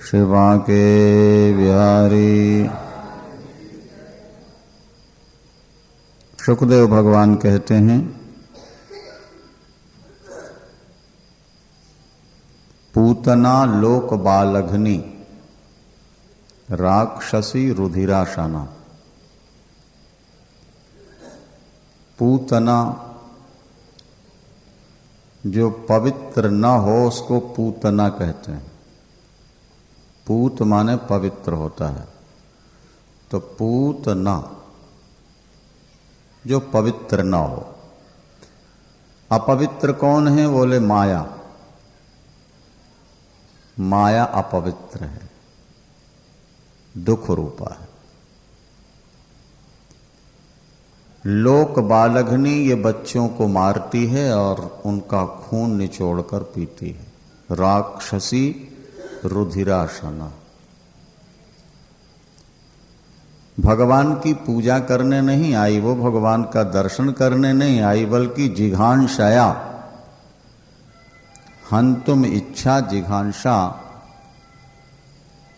शिवा के बिहारी। सुखदेव भगवान कहते हैं, पूतना लोक बालघनी राक्षसी रुधिराशना। पूतना जो पवित्र न हो उसको पूतना कहते हैं। पूत माने पवित्र होता है, तो पूतना जो पवित्र न हो। अपवित्र कौन है? बोले माया। माया अपवित्र है, दुख रूपा है। लोक बालघनी ये बच्चों को मारती है और उनका खून निचोड़कर पीती है। राक्षसी रुधिराशना। भगवान की पूजा करने नहीं आई, वो भगवान का दर्शन करने नहीं आई, बल्कि जिघांसया, हंतुम इच्छा जिघांसा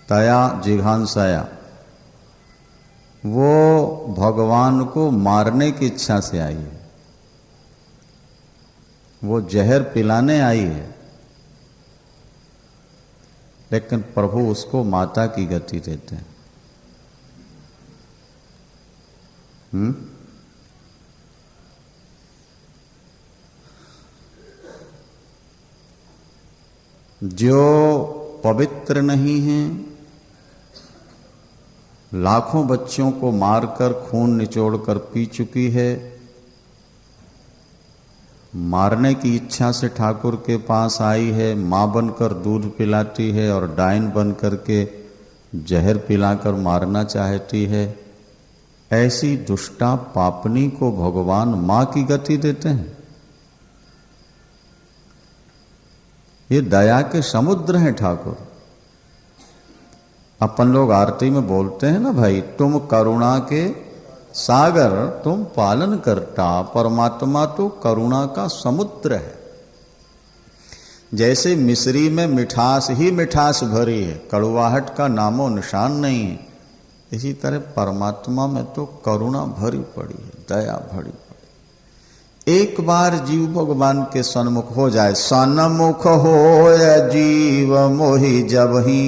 तया जिघांसया, वो भगवान को मारने की इच्छा से आई है, वो जहर पिलाने आई है, लेकिन प्रभु उसको माता की गति देते हैं। जो पवित्र नहीं है, लाखों बच्चों को मारकर खून निचोड़कर पी चुकी है। मारने की इच्छा से ठाकुर के पास आई है, मां बनकर दूध पिलाती है और डायन बनकर के जहर पिलाकर मारना चाहती है। ऐसी दुष्टा पापनी को भगवान मां की गति देते हैं। ये दया के समुद्र हैं ठाकुर। अपन लोग आरती में बोलते हैं ना, भाई तुम करुणा के सागर, तुम पालन करता। परमात्मा तो करुणा का समुद्र है। जैसे मिश्री में मिठास ही मिठास भरी है, कड़वाहट का नामो निशान नहीं है, इसी तरह परमात्मा में तो करुणा भरी पड़ी है, दया भरी पड़ी। एक बार जीव भगवान के सन्मुख हो जाए, सन्मुख हो जीव मोहि जबहि,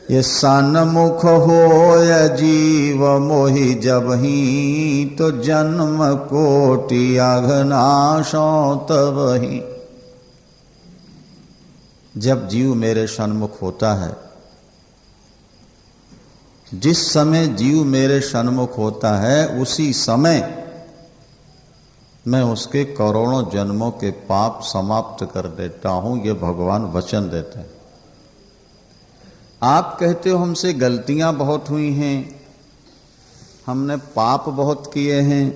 ये सन्मुख हो जीव मोहि जबहि, तो जन्म कोटि अघनाशो तबहि। जब जीव मेरे सन्मुख होता है, जिस समय जीव मेरे सन्मुख होता है, उसी समय मैं उसके करोड़ों जन्मों के पाप समाप्त कर देता हूं। ये भगवान वचन देते हैं। आप कहते हो हमसे गलतियां बहुत हुई हैं, हमने पाप बहुत किए हैं।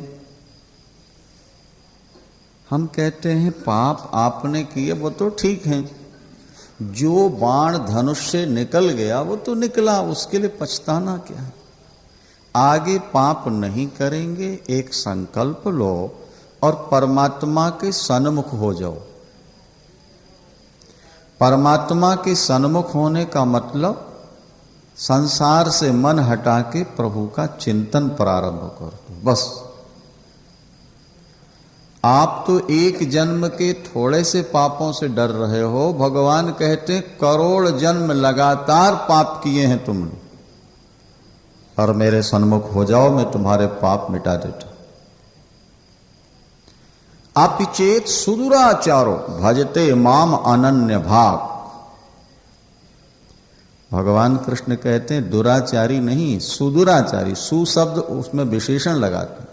हम कहते हैं पाप आपने किए वो तो ठीक है, जो बाण धनुष से निकल गया वो तो निकला, उसके लिए पछताना क्या है। आगे पाप नहीं करेंगे, एक संकल्प लो और परमात्मा के सन्मुख हो जाओ। परमात्मा के सन्मुख होने का मतलब संसार से मन हटा के प्रभु का चिंतन प्रारंभ कर दो, बस। आप तो एक जन्म के थोड़े से पापों से डर रहे हो, भगवान कहते करोड़ जन्म लगातार पाप किए हैं तुमने, और मेरे सन्मुख हो जाओ, मैं तुम्हारे पाप मिटा देता। अपिचेत सुदुराचारो भजते माम अनन्य भाग। भगवान कृष्ण कहते हैं दुराचारी नहीं, सुदुराचारी। सु शब्द उसमें विशेषण लगाते हैं,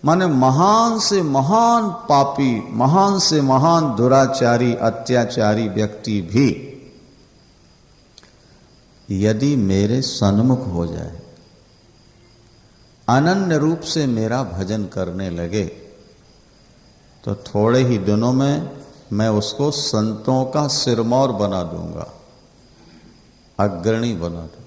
माने महान से महान पापी, महान से महान दुराचारी, अत्याचारी व्यक्ति भी यदि मेरे सन्मुख हो जाए, अनन्य रूप से मेरा भजन करने लगे, तो थोड़े ही दिनों में मैं उसको संतों का सिरमौर बना दूंगा, अग्रणी बना दूंगा।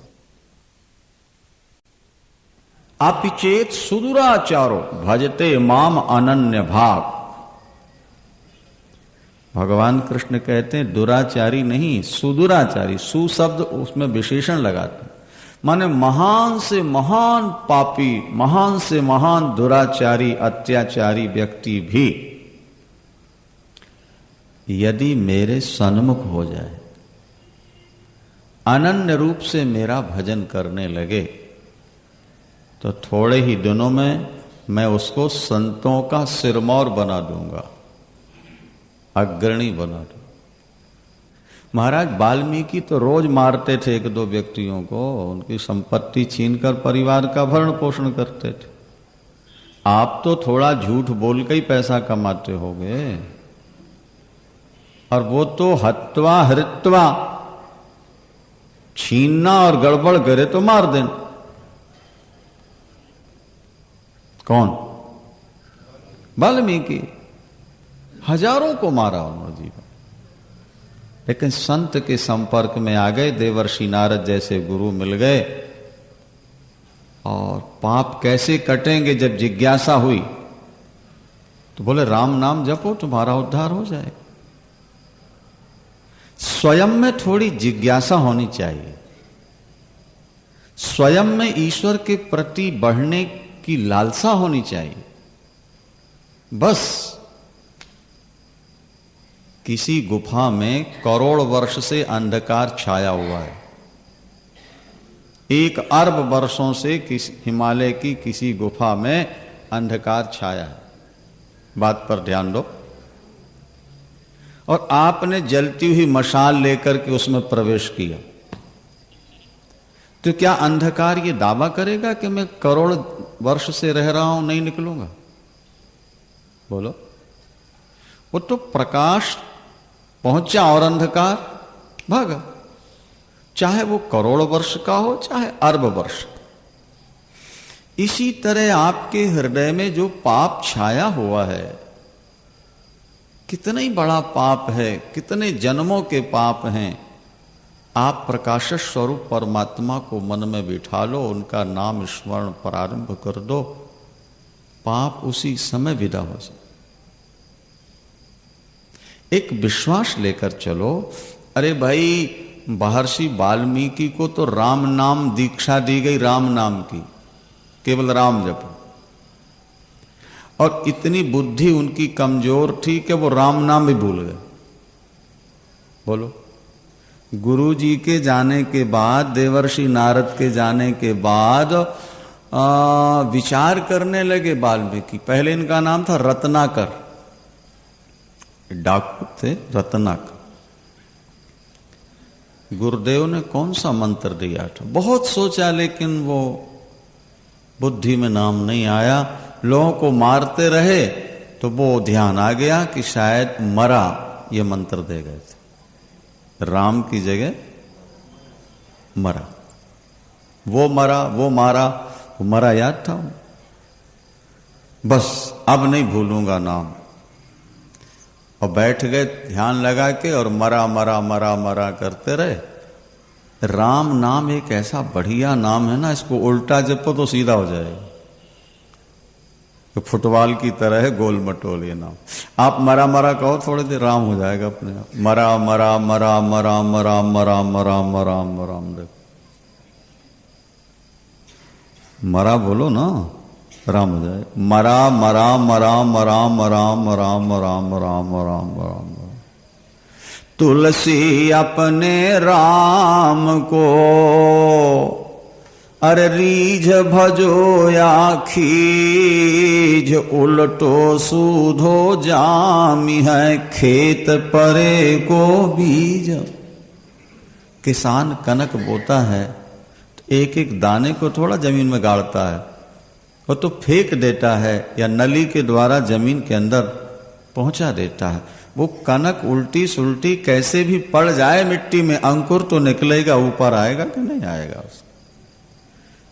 अपिचेत सुदुराचारो भजते माम अनन्य भाग। भगवान कृष्ण कहते हैं दुराचारी नहीं, सुदुराचारी। सु शब्द उसमें विशेषण लगाते हैं, माने महान से महान पापी, महान से महान दुराचारी, अत्याचारी व्यक्ति भी यदि मेरे सन्मुख हो जाए, अनन्य रूप से मेरा भजन करने लगे, तो थोड़े ही दिनों में मैं उसको संतों का सिरमौर बना दूंगा, अग्रणी बना दूंगा। महाराज वाल्मीकि तो रोज मारते थे एक दो व्यक्तियों को, उनकी संपत्ति छीनकर परिवार का भरण पोषण करते थे। आप तो थोड़ा झूठ बोल के ही पैसा कमाते होगे, और वो तो हत्वा हृत्वा, छीनना और गड़बड़ करे तो मार देना। कौन? वाल्मीकि। हजारों को मारा उन्होंने जीवन, लेकिन संत के संपर्क में आ गए, देवर्षि नारद जैसे गुरु मिल गए, और पाप कैसे कटेंगे जब जिज्ञासा हुई, तो बोले राम नाम जपो तुम्हारा उद्धार हो जाए। स्वयं में थोड़ी जिज्ञासा होनी चाहिए, स्वयं में ईश्वर के प्रति बढ़ने की लालसा होनी चाहिए। बस किसी गुफा में करोड़ वर्ष से अंधकार छाया हुआ है, 1 अरब वर्षों से हिमालय की किसी गुफा में अंधकार छाया है। बात पर ध्यान दो। और आपने जलती हुई मशाल लेकर के उसमें प्रवेश किया, तो क्या अंधकार ये दावा करेगा कि मैं करोड़ वर्ष से रह रहा हूं, नहीं निकलूंगा? बोलो। वो तो प्रकाश पहुंचा और अंधकार भागा, चाहे वो करोड़ वर्ष का हो चाहे अरब वर्ष। इसी तरह आपके हृदय में जो पाप छाया हुआ है, कितना ही बड़ा पाप है, कितने जन्मों के पाप हैं, आप प्रकाश स्वरूप परमात्मा को मन में बिठा लो, उनका नाम स्मरण प्रारंभ कर दो, पाप उसी समय विदा हो जाए। एक विश्वास लेकर चलो। अरे भाई, महर्षि वाल्मीकि को तो राम नाम दीक्षा दी गई, राम नाम की, केवल राम जपो, और इतनी बुद्धि उनकी कमजोर थी कि वो राम नाम भी भूल गए। बोलो। गुरु जी के जाने के बाद, देवर्षि नारद के जाने के बाद विचार करने लगे वाल्मीकि। पहले इनका नाम था रत्नाकर, डाकू थे रत्नाकर। गुरुदेव ने कौन सा मंत्र दिया था, बहुत सोचा, लेकिन वो बुद्धि में नाम नहीं आया। लोगों को मारते रहे तो वो ध्यान आ गया कि शायद मरा ये मंत्र दे गए थे, राम की जगह मरा। वो मरा, वो मारा, वो मरा याद था, बस अब नहीं भूलूंगा नाम। और बैठ गए ध्यान लगा के, और मरा मरा मरा मरा करते रहे। राम नाम एक ऐसा बढ़िया नाम है ना, इसको उल्टा जपो तो सीधा हो जाएगा। तो फुटबॉल की तरह है, गोल मटोल ये नाम। आप मरा मरा कहो, थोड़ी देर राम हो जाएगा अपने आप। मरा मरा मरा मरा मरा मरा मरा मरा मरा, देखो मरा बोलो ना, राम हो जाए। मरा मरा मरा मरा मरा मरा मरा मरा मरा मरा। तुलसी अपने राम को अरे रीझ भजो या खीझ, उलटो सूधो जामी है, खेत परे को बीज। किसान कनक बोता है तो एक एक दाने को थोड़ा जमीन में गाड़ता है, वो तो फेंक देता है या नली के द्वारा जमीन के अंदर पहुंचा देता है। वो कनक उल्टी सुल्टी कैसे भी पड़ जाए मिट्टी में, अंकुर तो निकलेगा, ऊपर आएगा कि नहीं आएगा उसका।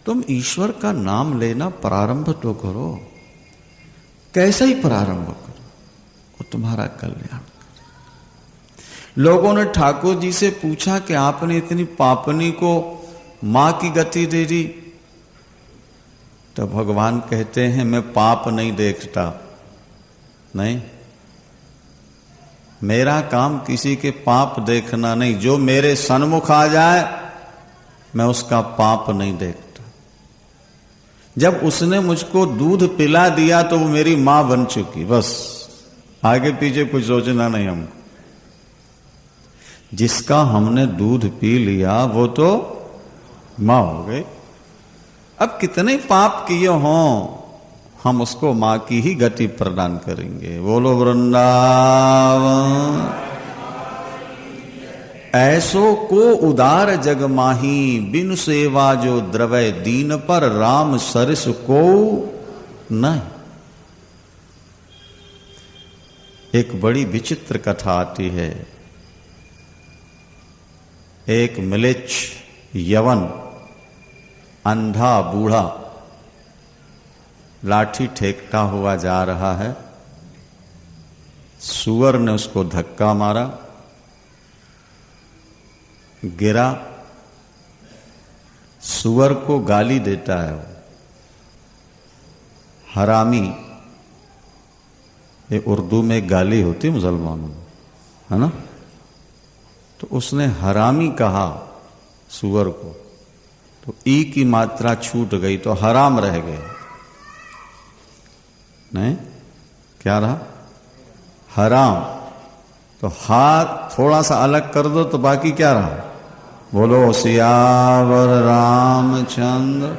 तुम ईश्वर का नाम लेना प्रारंभ तो करो, कैसे ही प्रारंभ करो, वो तुम्हारा कल्याण करे। लोगों ने ठाकुर जी से पूछा कि आपने इतनी पापनी को मां की गति दे दी, तो भगवान कहते हैं मैं पाप नहीं देखता, नहीं, मेरा काम किसी के पाप देखना नहीं, जो मेरे सन्मुख आ जाए मैं उसका पाप नहीं देखता। जब उसने मुझको दूध पिला दिया तो वो मेरी मां बन चुकी, बस आगे पीछे कुछ सोचना नहीं हमको। जिसका हमने दूध पी लिया वो तो मां हो गई। अब कितने पाप किए हों, हम उसको मां की ही गति प्रदान करेंगे। बोलो वृंदावन। ऐसो को उदार जग माही, बिनु सेवा जो द्रवय दीन पर, राम सरस को नहीं। एक बड़ी विचित्र कथा आती है। एक म्लेच्छ यवन अंधा बूढ़ा लाठी ठेकता हुआ जा रहा है। सुअर ने उसको धक्का मारा, गिरा। सुअर को गाली देता है वो, हरामी। ये उर्दू में गाली होती मुसलमानों में, है ना। तो उसने हरामी कहा सुअर को, तो ई की मात्रा छूट गई तो हराम रह गए। नहीं, क्या रहा? हराम। तो हाथ थोड़ा सा अलग कर दो तो बाकी क्या रहा? बोलो सियावर रामचंद्र।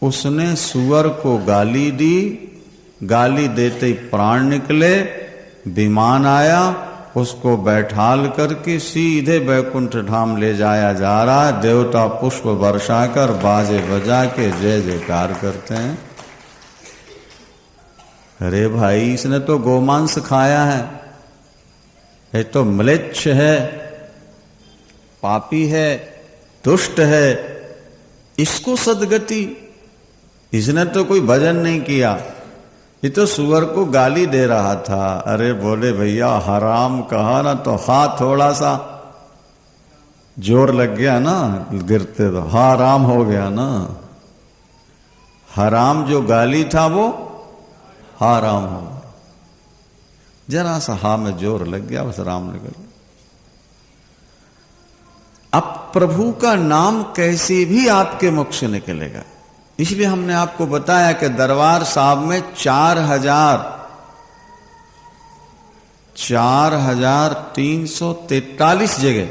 उसने सुअर को गाली दी, गाली देते ही प्राण निकले, विमान आया उसको बैठाल करके सीधे बैकुंठ धाम ले जाया जा रहा है। देवता पुष्प वर्षा कर बाजे बजा के जय जयकार करते हैं। अरे भाई, इसने तो गोमांस खाया है, ये तो म्लेच्छ है, पापी है, दुष्ट है, इसको सदगति। इसने तो कोई भजन नहीं किया, ये तो सुअर को गाली दे रहा था। अरे बोले भैया हराम कहा ना तो हाथ थोड़ा सा जोर लग गया ना, गिरते तो हराम हो गया ना। हराम जो गाली था वो हराम हो, जरा सा हा में जोर लग गया, बस राम निकल। अब प्रभु का नाम कैसे भी आपके मुख से निकलेगा, इसलिए हमने आपको बताया कि दरबार साहब में 4,343 जगह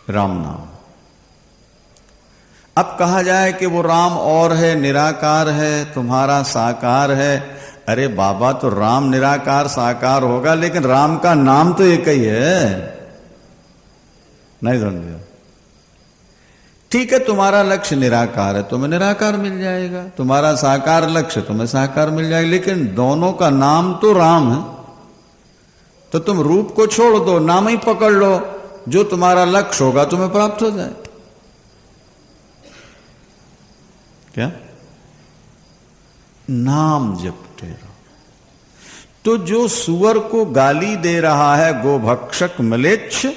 राम नाम। अब कहा जाए कि वो राम और है, निराकार है, तुम्हारा साकार है। अरे बाबा, तो राम निराकार साकार होगा, लेकिन राम का नाम तो एक ही है, नहीं समझे? ठीक है, तुम्हारा लक्ष्य निराकार है, तुम्हें निराकार मिल जाएगा, तुम्हारा साकार लक्ष्य तुम्हें साकार मिल जाएगा, लेकिन दोनों का नाम तो राम है। तो तुम रूप को छोड़ दो, नाम ही पकड़ लो, जो तुम्हारा लक्ष्य होगा तुम्हें प्राप्त हो जाए। क्या? नाम जपते रहो। तो जो सुअर को गाली दे रहा है, गोभक्षक म्लेच्छ,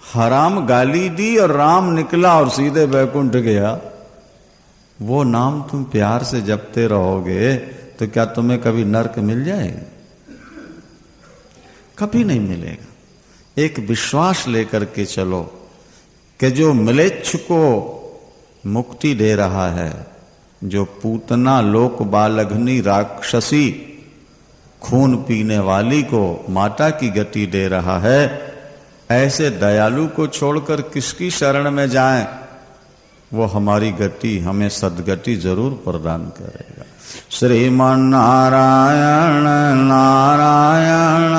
हराम गाली दी और राम निकला और सीधे बैकुंठ गया, वो नाम तुम प्यार से जपते रहोगे तो क्या तुम्हें कभी नरक मिल जाएगा? कभी नहीं मिलेगा। एक विश्वास लेकर के चलो कि जो म्लेच्छ को मुक्ति दे रहा है, जो पूतना लोक बालघनी राक्षसी खून पीने वाली को माता की गति दे रहा है, ऐसे दयालु को छोड़कर किसकी शरण में जाएं? वो हमारी गति, हमें सदगति जरूर प्रदान करेगा। श्रीमन नारायण नारायण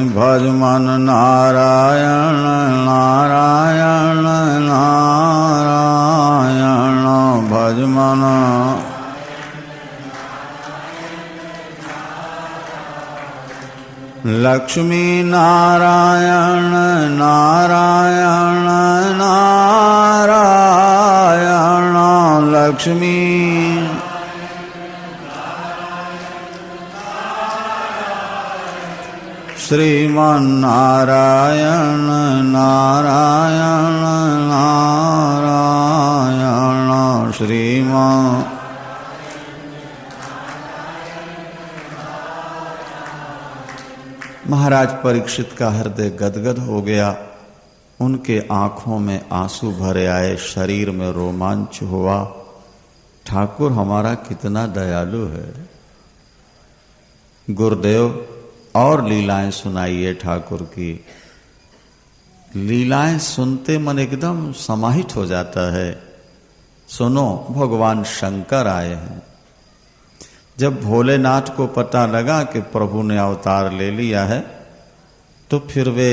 भज मन नारायण नारायण नारायण भज मन। लक्ष्मी नारायण नारायण नारायण लक्ष्मी। श्रीमन नारायण नारायण नारायण श्रीमन। महाराज परीक्षित का हृदय गदगद हो गया, उनके आंखों में आंसू भरे आए, शरीर में रोमांच हुआ। ठाकुर हमारा कितना दयालु है। गुरुदेव और लीलाएं सुनाइए ठाकुर की। लीलाएं सुनते मन एकदम समाहित हो जाता है। सुनो, भगवान शंकर आए हैं। जब भोलेनाथ को पता लगा कि प्रभु ने अवतार ले लिया है, तो फिर वे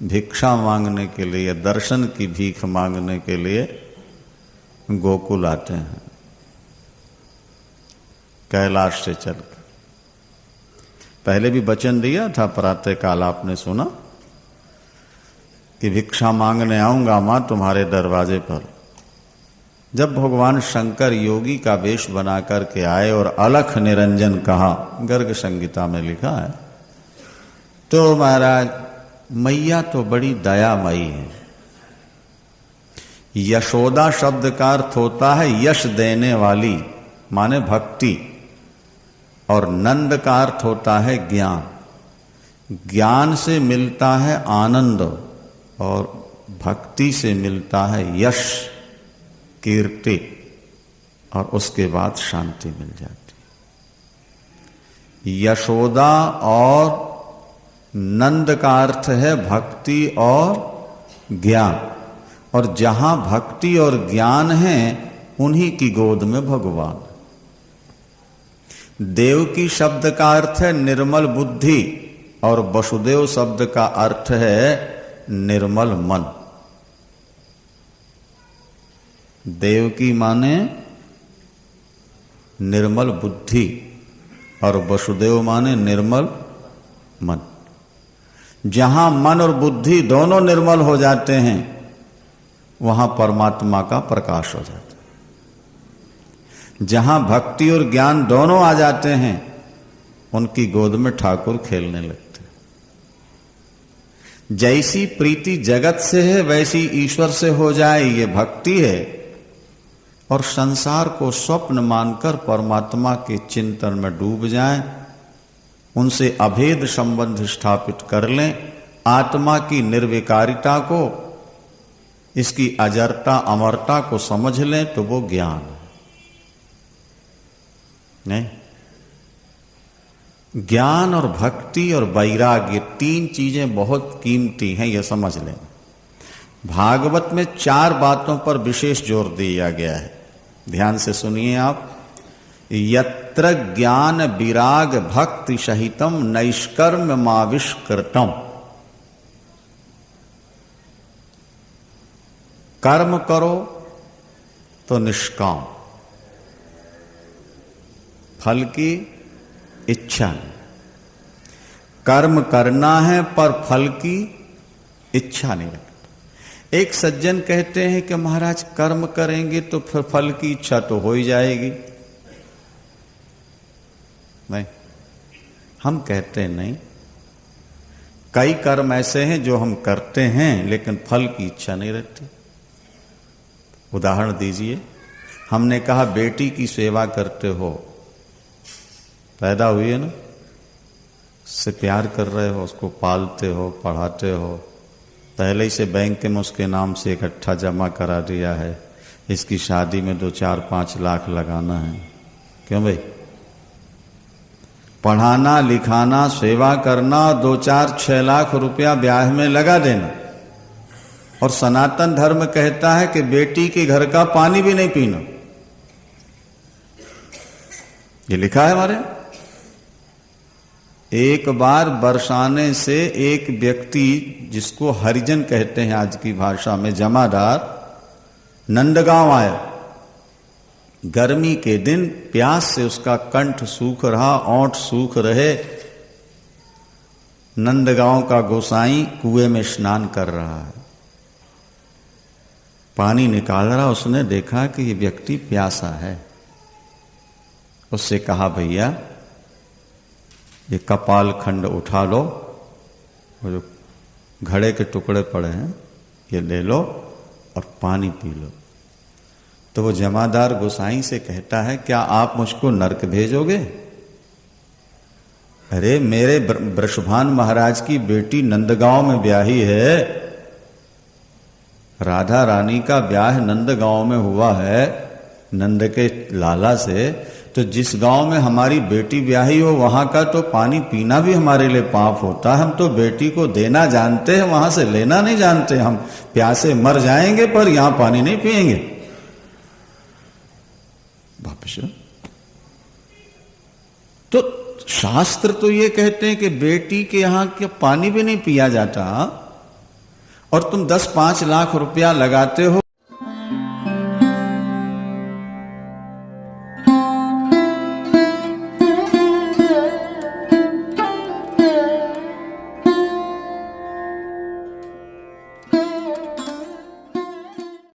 भिक्षा मांगने के लिए, दर्शन की भीख मांगने के लिए गोकुल आते हैं, कैलाश से चलकर। पहले भी वचन दिया था, प्रातः काल आपने सुना कि भिक्षा मांगने आऊंगा मां तुम्हारे दरवाजे पर। जब भगवान शंकर योगी का वेश बना करके आए और अलख निरंजन कहा, गर्ग संगीता में लिखा है, तो महाराज मैया तो बड़ी दयामयी है। यशोदा शब्द का अर्थ होता है यश देने वाली, माने भक्ति, और नंद का अर्थ होता है ज्ञान। ज्ञान से मिलता है आनंद और भक्ति से मिलता है यश, कीर्ति, और उसके बाद शांति मिल जाती। यशोदा और नंद का अर्थ है भक्ति और ज्ञान, और जहां भक्ति और ज्ञान है उन्हीं की गोद में भगवान। देवकी शब्द का अर्थ है निर्मल बुद्धि और वसुदेव शब्द का अर्थ है निर्मल मन। देवकी माने निर्मल बुद्धि और वसुदेव माने निर्मल मन। जहां मन और बुद्धि दोनों निर्मल हो जाते हैं वहां परमात्मा का प्रकाश हो जाता है। जहां भक्ति और ज्ञान दोनों आ जाते हैं उनकी गोद में ठाकुर खेलने लगते हैं। जैसी प्रीति जगत से है वैसी ईश्वर से हो जाए, ये भक्ति है। और संसार को स्वप्न मानकर परमात्मा के चिंतन में डूब जाएं, उनसे अभेद संबंध स्थापित कर लें, आत्मा की निर्विकारिता को, इसकी अजरता अमरता को समझ लें, तो वो ज्ञान है। नहीं, ज्ञान और भक्ति और वैराग्य तीन चीजें बहुत कीमती हैं, यह समझ लें। भागवत में 4 बातों पर विशेष जोर दिया गया है, ध्यान से सुनिए आप। यत्र ज्ञान विराग भक्ति सहितम नैष्कर्म माविष्कृतम। कर्म करो तो निष्काम, फल की इच्छा नहीं। कर्म करना है पर फल की इच्छा नहीं रखना। एक सज्जन कहते हैं कि महाराज कर्म करेंगे तो फिर फल की इच्छा तो हो ही जाएगी। नहीं, हम कहते हैं नहीं, कई कर्म ऐसे हैं जो हम करते हैं लेकिन फल की इच्छा नहीं रहती। उदाहरण दीजिए, हमने कहा बेटी की सेवा करते हो, पैदा हुई है ना, उससे प्यार कर रहे हो, उसको पालते हो, पढ़ाते हो, पहले ही से बैंक में उसके नाम से इकट्ठा जमा करा दिया है, इसकी शादी में 2-4-5 लाख लगाना है। क्यों भाई? पढ़ाना लिखाना सेवा करना, 2-4-6 लाख रुपया ब्याह में लगा देना। और सनातन धर्म कहता है कि बेटी के घर का पानी भी नहीं पीना। ये लिखा है हमारे। एक बार बरसाने से एक व्यक्ति, जिसको हरिजन कहते हैं आज की भाषा में, जमादार, नंदगांव आया। गर्मी के दिन प्यास से उसका कंठ सूख रहा, ओंठ सूख रहे। नंदगांव का गोसाई कुएं में स्नान कर रहा है, पानी निकाल रहा। उसने देखा कि ये व्यक्ति प्यासा है। उससे कहा, भैया ये कपाल खंड उठा लो, वो जो घड़े के टुकड़े पड़े हैं ये ले लो और पानी पी लो। तो वो जमादार गोसाई से कहता है, क्या आप मुझको नरक भेजोगे? अरे मेरे वृषभान महाराज की बेटी नंदगांव में ब्याही है, राधा रानी का ब्याह नंदगांव में हुआ है नंद के लाला से। तो जिस गांव में हमारी बेटी ब्याही हो वहां का तो पानी पीना भी हमारे लिए पाप होता है। हम तो बेटी को देना जानते हैं, वहां से लेना नहीं जानते। हम प्यासे मर जाएंगे पर यहां पानी नहीं पिएंगे। वापस तो शास्त्र तो ये कहते हैं कि बेटी के यहां के पानी भी नहीं पिया जाता, और तुम 10-5 लाख रुपया लगाते हो